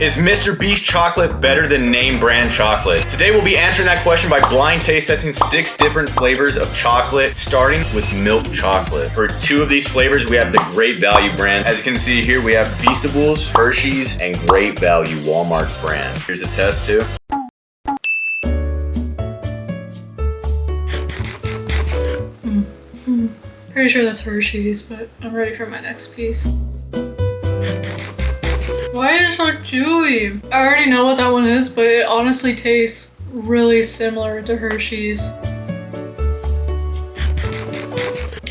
Is MrBeast chocolate better than name brand chocolate? Today we'll be answering that question by blind taste testing 6 different flavors of chocolate, starting with milk chocolate. For 2 of these flavors, we have the Great Value brand. As you can see here, we have Feastables, Hershey's, and Great Value Walmart's brand. Here's a test too. Pretty sure that's Hershey's, but I'm ready for my next piece. Why is it so chewy? I already know what that one is, but it honestly tastes really similar to Hershey's.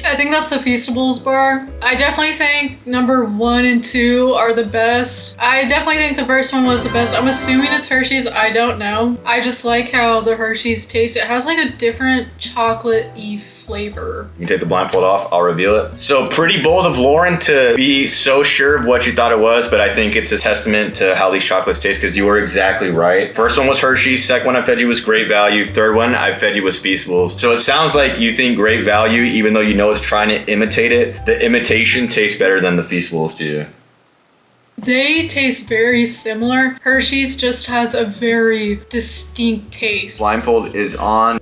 I think that's the Feastables bar. I definitely think number 1 and 2 are the best. I definitely think the first one was the best. I'm assuming it's Hershey's, I don't know. I just like how the Hershey's taste. It has like a different chocolate-y flavor. You can take the blindfold off, I'll reveal it. So pretty bold of Lauren to be so sure of what you thought it was, but I think it's a testament to how these chocolates taste because you were exactly right. First one was Hershey's, second one I fed you was Great Value, third one I fed you was Feastables. So it sounds like you think Great Value, even though you know it's trying to imitate it, the imitation tastes better than the Feastables to you. They taste very similar. Hershey's just has a very distinct taste. Blindfold is on.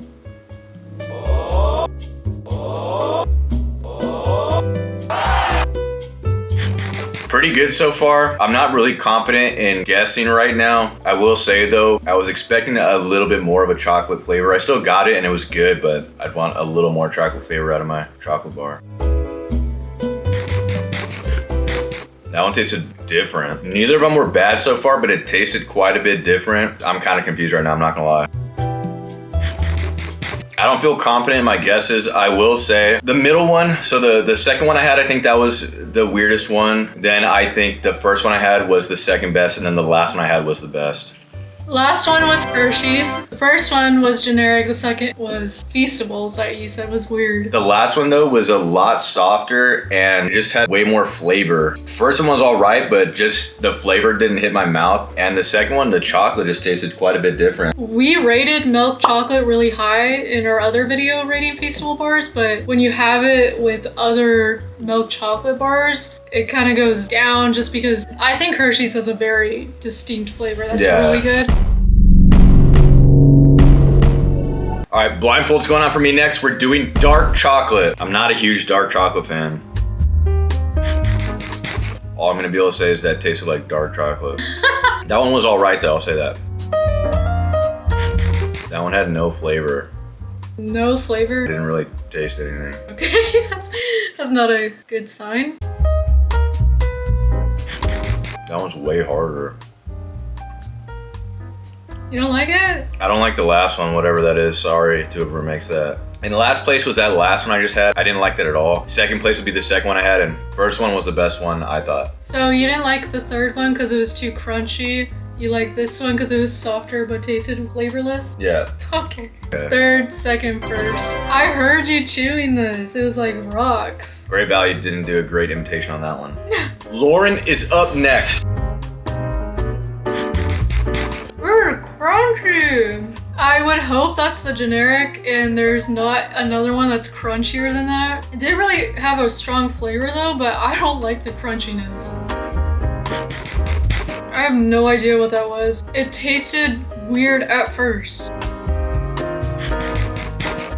Pretty good so far. I'm not really confident in guessing right now. I will say though, I was expecting a little bit more of a chocolate flavor. I still got it and it was good, but I'd want a little more chocolate flavor out of my chocolate bar. That one tasted different. Neither of them were bad so far, but it tasted quite a bit different. I'm kind of confused right now, I'm not gonna lie. I don't feel confident in my guesses. I will say the middle one, so the second one I had, I think that was the weirdest one. Then I think the first one I had was the second best, and then the last one I had was the best. Last one was Hershey's. The first one was generic. The second was Feastables that you said was weird. The last one though was a lot softer and just had way more flavor. First one was all right, but just the flavor didn't hit my mouth. And the second one, the chocolate just tasted quite a bit different. We rated milk chocolate really high in our other video rating Feastable bars, but when you have it with other milk chocolate bars, it kind of goes down just because I think Hershey's has a very distinct flavor that's really good. All right, blindfold's going on for me next. We're doing dark chocolate. I'm not a huge dark chocolate fan. All I'm gonna be able to say is that it tasted like dark chocolate. That one was all right though, I'll say that. That one had no flavor. No flavor? Didn't really taste anything. Okay, that's not a good sign. That one's way harder. You don't like it? I don't like the last one, whatever that is. Sorry to whoever makes that. In the last place was that last one I just had. I didn't like that at all. Second place would be the second one I had, and first one was the best one, I thought. So you didn't like the third one because it was too crunchy. You like this one because it was softer but tasted flavorless? Yeah. Okay. Third, second, first. I heard you chewing this. It was like rocks. Great Value didn't do a great imitation on that one. Lauren is up next. Crunchy. I would hope that's the generic and there's not another one that's crunchier than that. It didn't really have a strong flavor though, but I don't like the crunchiness. I have no idea what that was. It tasted weird at first.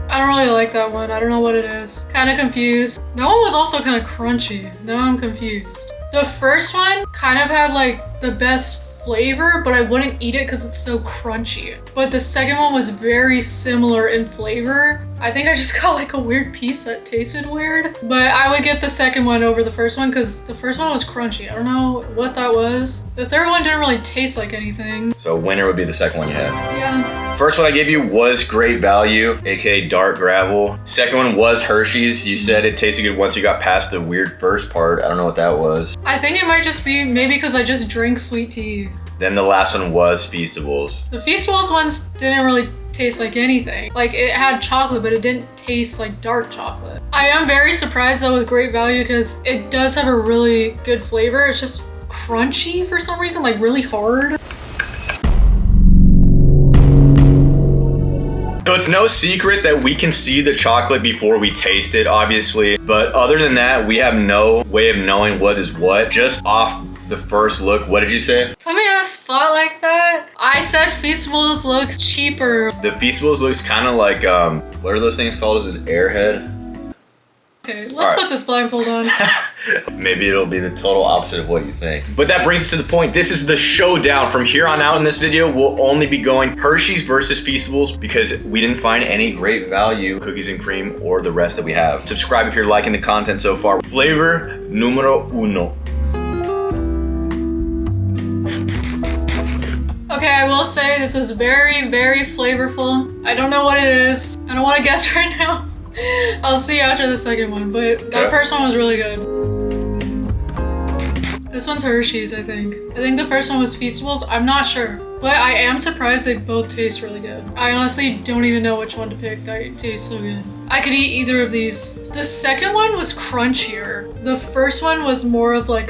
I don't really like that one. I don't know what it is. Kind of confused. That one was also kind of crunchy. Now I'm confused. The first one kind of had like the best flavor, but I wouldn't eat it because it's so crunchy. But the second one was very similar in flavor. I think I just got like a weird piece that tasted weird. But I would get the second one over the first one because the first one was crunchy. I don't know what that was. The third one didn't really taste like anything. So winner would be the second one you had. Yeah. First one I gave you was Great Value, aka Dark Gravel. Second one was Hershey's. You said it tasted good once you got past the weird first part. I don't know what that was. I think it might just be maybe because I just drink sweet tea. Then the last one was Feastables. The Feastables ones didn't really taste like anything. Like it had chocolate, but it didn't taste like dark chocolate. I am very surprised though with Great Value because it does have a really good flavor. It's just crunchy for some reason, like really hard. So it's no secret that we can see the chocolate before we taste it, obviously. But other than that, we have no way of knowing what is what. Just off the first look, what did you say? Put me in a spot like that? I said Feastables looks cheaper. The Feastables looks kind of like, what are those things called? Is it Airhead? Okay, let's put this blindfold on. Maybe it'll be the total opposite of what you think. But that brings us to the point. This is the showdown. From here on out in this video, we'll only be going Hershey's versus Feastables because we didn't find any great value cookies and cream or the rest that we have. Subscribe if you're liking the content so far. Flavor numero uno. Okay, I will say this is very, very flavorful. I don't know what it is. I don't want to guess right now. I'll see after the second one, but that first one was really good. This one's Hershey's, I think. I think the first one was Feastables. I'm not sure, but I am surprised they both taste really good. I honestly don't even know which one to pick. That tastes so good. I could eat either of these. The second one was crunchier. The first one was more of like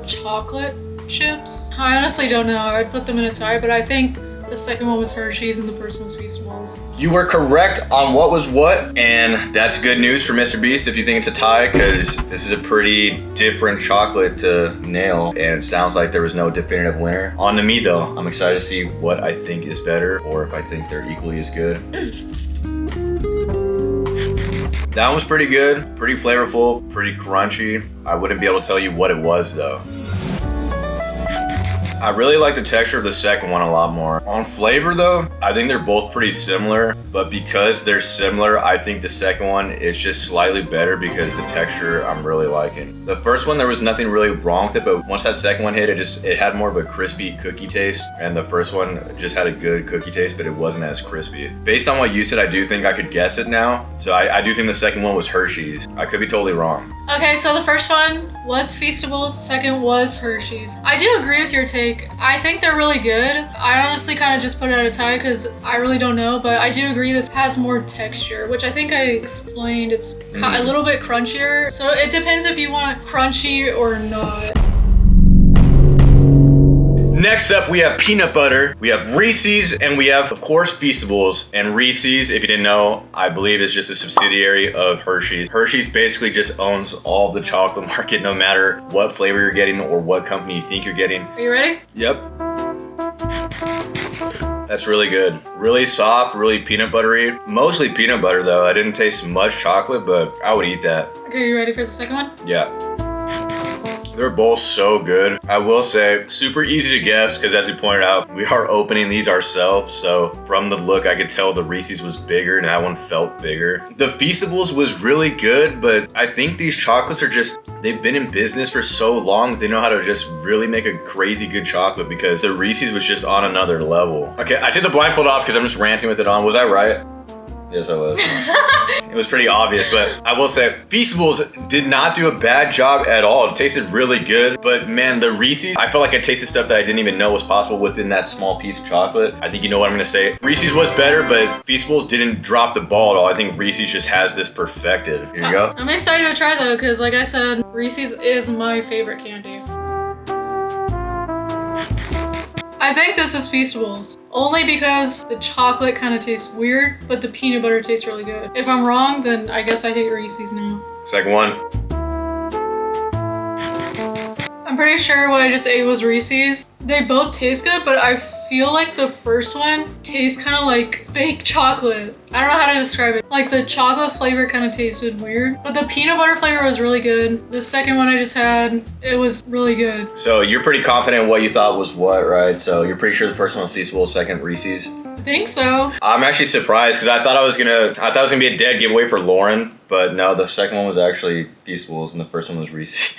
chocolate chips. I honestly don't know. I'd put them in a tie, but I think the second one was Hershey's and the first one was Feastables. You were correct on what was what, and that's good news for MrBeast if you think it's a tie, because this is a pretty different chocolate to nail, and it sounds like there was no definitive winner. On to me though, I'm excited to see what I think is better, or if I think they're equally as good. That one was pretty good, pretty flavorful, pretty crunchy. I wouldn't be able to tell you what it was though. I really like the texture of the second one a lot more. On flavor though, I think they're both pretty similar, but because they're similar, I think the second one is just slightly better because the texture I'm really liking. The first one, there was nothing really wrong with it, but once that second one hit, it had more of a crispy cookie taste, and the first one just had a good cookie taste, but it wasn't as crispy. Based on what you said, I do think I could guess it now, so I do think the second one was Hershey's. I could be totally wrong. Okay, so the first one was Feastables, the second was Hershey's. I do agree with your take. I think they're really good. I honestly kind of just put it at a tie because I really don't know, but I do agree this has more texture, which I think I explained. It's a little bit crunchier, so it depends if you want crunchy or not. Next up, we have peanut butter, we have Reese's, and we have, of course, Feastables. And Reese's, if you didn't know, I believe is just a subsidiary of Hershey's. Hershey's basically just owns all the chocolate market, no matter what flavor you're getting or what company you think you're getting. Are you ready? Yep. That's really good. Really soft, really peanut buttery. Mostly peanut butter though. I didn't taste much chocolate, but I would eat that. Okay, you ready for the second one? Yeah. They're both so good. I will say, super easy to guess because as we pointed out, we are opening these ourselves. So from the look, I could tell the Reese's was bigger and that one felt bigger. The Feastables was really good, but I think these chocolates are just, they've been in business for so long that they know how to just really make a crazy good chocolate because the Reese's was just on another level. Okay, I took the blindfold off because I'm just ranting with it on. Was I right? Yes, I was. It was pretty obvious, but I will say Feastables did not do a bad job at all. It tasted really good, but man, the Reese's, I felt like I tasted stuff that I didn't even know was possible within that small piece of chocolate. I think you know what I'm gonna say. Reese's was better, but Feastables didn't drop the ball at all. I think Reese's just has this perfected. Here you go. I'm excited to try though, because like I said, Reese's is my favorite candy. I think this is Feastables. Only because the chocolate kind of tastes weird, but the peanut butter tastes really good. If I'm wrong, then I guess I hate Reese's now. Second one. I'm pretty sure what I just ate was Reese's. They both taste good, but I feel like the first one tastes kind of like fake chocolate. I don't know how to describe it. Like the chocolate flavor kind of tasted weird, but the peanut butter flavor was really good. The second one I just had, it was really good. So you're pretty confident in what you thought was what, right? So you're pretty sure the first one was Feastables, second Reese's? I think so. I'm actually surprised because I thought it was gonna be a dead giveaway for Lauren, but no, the second one was actually Feastables and the first one was Reese's.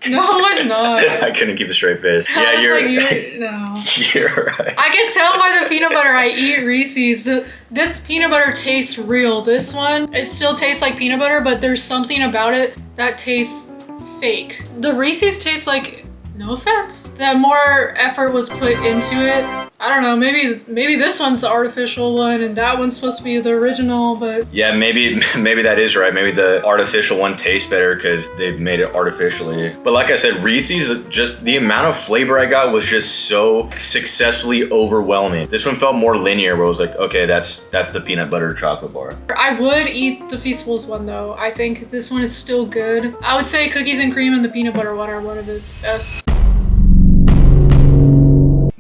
No, it was not. I couldn't keep a straight face. Yeah, you're right. No. You're right. I can tell by the peanut butter I eat Reese's. This peanut butter tastes real. This one, it still tastes like peanut butter, but there's something about it that tastes fake. The Reese's tastes like, no offense, that more effort was put into it. I don't know, maybe this one's the artificial one and that one's supposed to be the original, but... Yeah, maybe that is right. Maybe the artificial one tastes better because they've made it artificially. But like I said, Reese's, just the amount of flavor I got was just so successfully overwhelming. This one felt more linear where it was like, okay, that's the peanut butter chocolate bar. I would eat the Feastables one though. I think this one is still good. I would say cookies and cream and the peanut butter one are one of his best.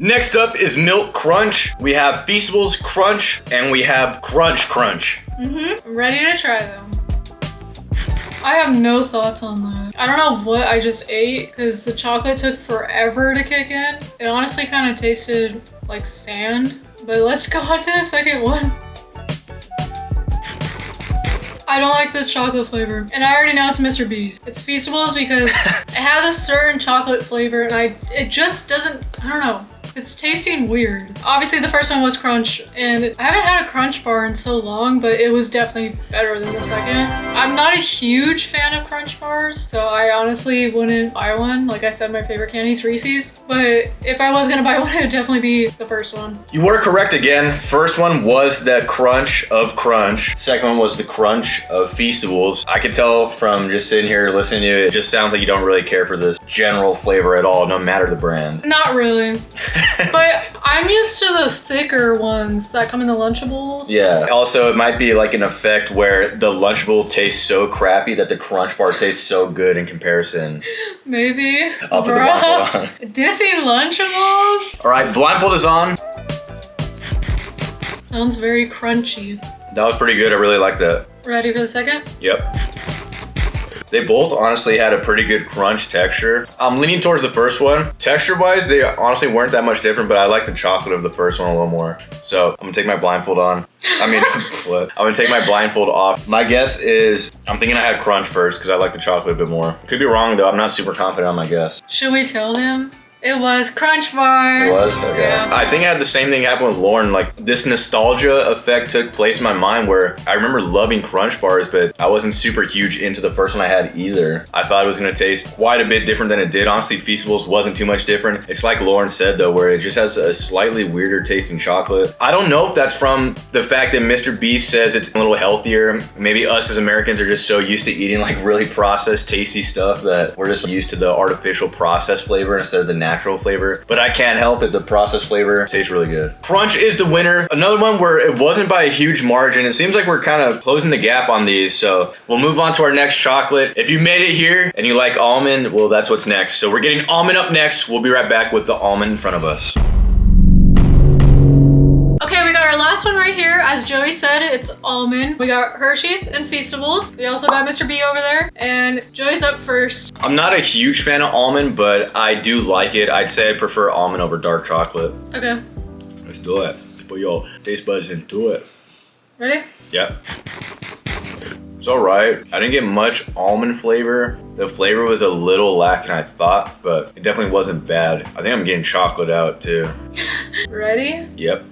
Next up is Milk Crunch. We have Feastables Crunch, and we have Crunch Crunch. I'm ready to try them. I have no thoughts on that. I don't know what I just ate because the chocolate took forever to kick in. It honestly kind of tasted like sand, but let's go on to the second one. I don't like this chocolate flavor, and I already know it's MrBeast's. It's Feastables because it has a certain chocolate flavor, and it just doesn't, I don't know. It's tasting weird. Obviously the first one was Crunch, and I haven't had a Crunch bar in so long, but it was definitely better than the second. I'm not a huge fan of Crunch bars, so I honestly wouldn't buy one. Like I said, my favorite candy is Reese's, but if I was gonna buy one, it would definitely be the first one. You were correct again. First one was the Crunch of Crunch. Second one was the Crunch of Feastables. I could tell from just sitting here listening to you, it just sounds like you don't really care for this general flavor at all, no matter the brand. Not really. But I'm used to the thicker ones that come in the Lunchables. Yeah. Also, it might be like an effect where the Lunchable tastes so crappy that the Crunch bar tastes so good in comparison. Maybe. I'll put the blindfold on. Dissing Lunchables? All right, blindfold is on. Sounds very crunchy. That was pretty good. I really like that. Ready for the second? Yep. They both honestly had a pretty good crunch texture. I'm leaning towards the first one. Texture-wise, they honestly weren't that much different, but I like the chocolate of the first one a little more. So I'm gonna take my blindfold on. I'm gonna take my blindfold off. My guess is, I'm thinking I had crunch first because I like the chocolate a bit more. Could be wrong though, I'm not super confident on my guess. Should we tell him? It was Crunch Bar. It was? Okay. Yeah. I think I had the same thing happen with Lauren. Like this nostalgia effect took place in my mind where I remember loving Crunch Bars, but I wasn't super huge into the first one I had either. I thought it was gonna taste quite a bit different than it did. Honestly, Feastables wasn't too much different. It's like Lauren said though, where it just has a slightly weirder tasting chocolate. I don't know if that's from the fact that MrBeast says it's a little healthier. Maybe us as Americans are just so used to eating like really processed, tasty stuff that we're just used to the artificial processed flavor instead of the natural flavor. But I can't help it, the processed flavor tastes really good. Crunch is the winner. Another one where it wasn't by a huge margin. It seems like we're kind of closing the gap on these, so we'll move on to our next chocolate. If you made it here and you like almond, well, that's what's next. So we're getting almond up next. We'll be right back with the almond in front of us. Okay, we got our last one right here. As Joey said, it's almond. We got Hershey's and Feastables. We also got Mr. B over there, and Joey's up first. I'm not a huge fan of almond, but I do like it. I'd say I prefer almond over dark chocolate. Okay. Let's do it. Put your taste buds into it. Ready? Yep. It's all right. I didn't get much almond flavor. The flavor was a little lacking, I thought, but it definitely wasn't bad. I think I'm getting chocolate out too. Ready? Yep.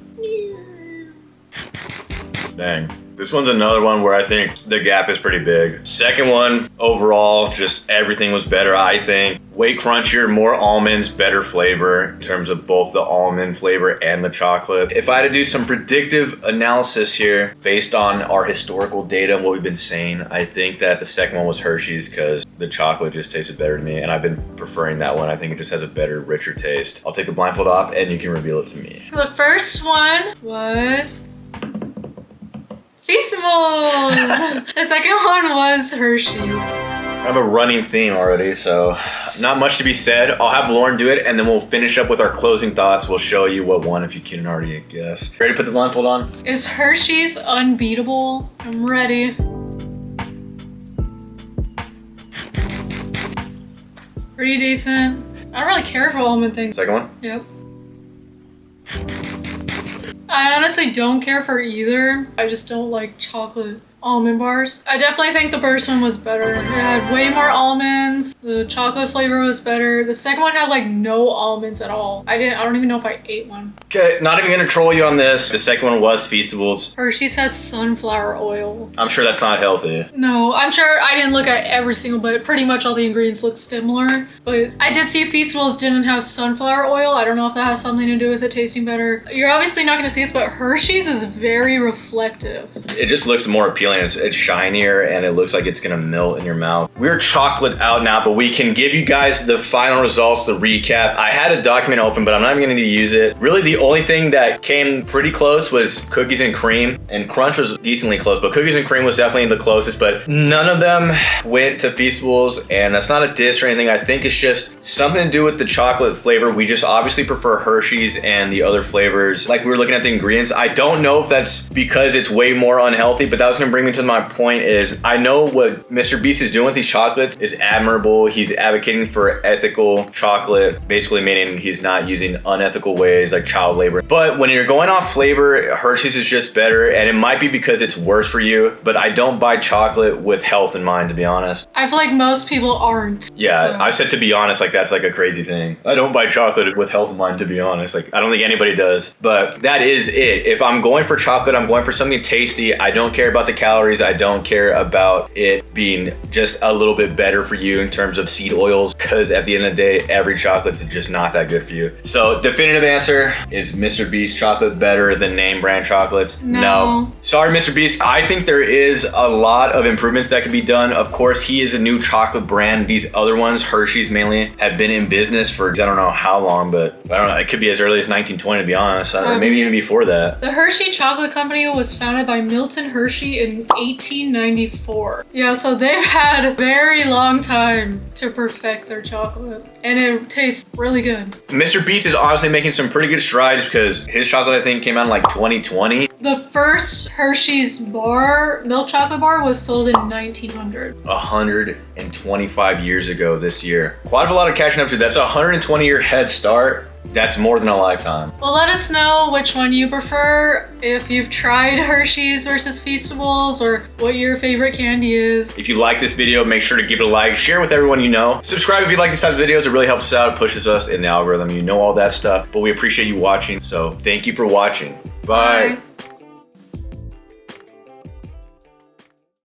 Dang. This one's another one where I think the gap is pretty big. Second one, overall, just everything was better, I think. Way crunchier, more almonds, better flavor in terms of both the almond flavor and the chocolate. If I had to do some predictive analysis here, based on our historical data and what we've been saying, I think that the second one was Hershey's because the chocolate just tasted better to me, and I've been preferring that one. I think it just has a better, richer taste. I'll take the blindfold off and you can reveal it to me. The first one was Feastables. The second one was Hershey's. I have a running theme already, so not much to be said. I'll have Lauren do it, and then we'll finish up with our closing thoughts. We'll show you what won if you couldn't already guess. Ready to put the blindfold on? Is Hershey's unbeatable? I'm ready. Pretty decent. I don't really care for almond things. Second one? Yep. I honestly don't care for either. I just don't like chocolate almond bars. I definitely think the first one was better. It had way more almonds. The chocolate flavor was better. The second one had like no almonds at all. I don't even know if I ate one. Okay, not even gonna troll you on this. The second one was Feastables. Hershey's has sunflower oil. I'm sure that's not healthy. No, I'm sure I didn't look at every single, but pretty much all the ingredients look similar. But I did see Feastables didn't have sunflower oil. I don't know if that has something to do with it tasting better. You're obviously not gonna see this, but Hershey's is very reflective. It just looks more appealing feeling. It's shinier and it looks like it's gonna melt in your mouth. We're chocolate out now, but we can give you guys the final results, the recap. I had a document open, but I'm not even gonna use it. Really, the only thing that came pretty close was cookies and cream, and crunch was decently close, but cookies and cream was definitely the closest, but none of them went to Feastables, and that's not a diss or anything. I think it's just something to do with the chocolate flavor. We just obviously prefer Hershey's and the other flavors. Like, we were looking at the ingredients. I don't know if that's because it's way more unhealthy, but that was gonna bring me to my point is I know what MrBeast is doing with these chocolates is admirable. He's advocating for ethical chocolate, basically meaning he's not using unethical ways like child labor. But when you're going off flavor, Hershey's is just better, and it might be because it's worse for you, but I don't buy chocolate with health in mind, to be honest. I feel like most people aren't. Yeah, so. I said to be honest, like that's like a crazy thing. I don't buy chocolate with health in mind, to be honest. Like, I don't think anybody does, but that is it. If I'm going for chocolate, I'm going for something tasty. I don't care about the calories. I don't care about it being just a little bit better for you in terms of seed oils, because at the end of the day, every chocolate's just not that good for you. So definitive answer is MrBeast chocolate better than name brand chocolates? No. Sorry, MrBeast. I think there is a lot of improvements that can be done. Of course, he is a new chocolate brand. These other ones, Hershey's mainly, have been in business for I don't know how long, but I don't know. It could be as early as 1920, to be honest. Or maybe even before that. The Hershey Chocolate Company was founded by Milton Hershey in 1894. Yeah, so they've had a very long time to perfect their chocolate, and it tastes really good. MrBeast is honestly making some pretty good strides because his chocolate, I think, came out in like 2020. The first Hershey's bar, milk chocolate bar, was sold in 1900. 125 years ago this year. Quite a lot of catching up to. That's a 120-year head start. That's more than a lifetime. Well, let us know which one you prefer, if you've tried Hershey's versus Feastables, or what your favorite candy is. If you like this video, make sure to give it a like, share with everyone you know. Subscribe if you like these type of videos. It really helps us out, pushes us in the algorithm. You know all that stuff, but we appreciate you watching. So thank you for watching. Bye.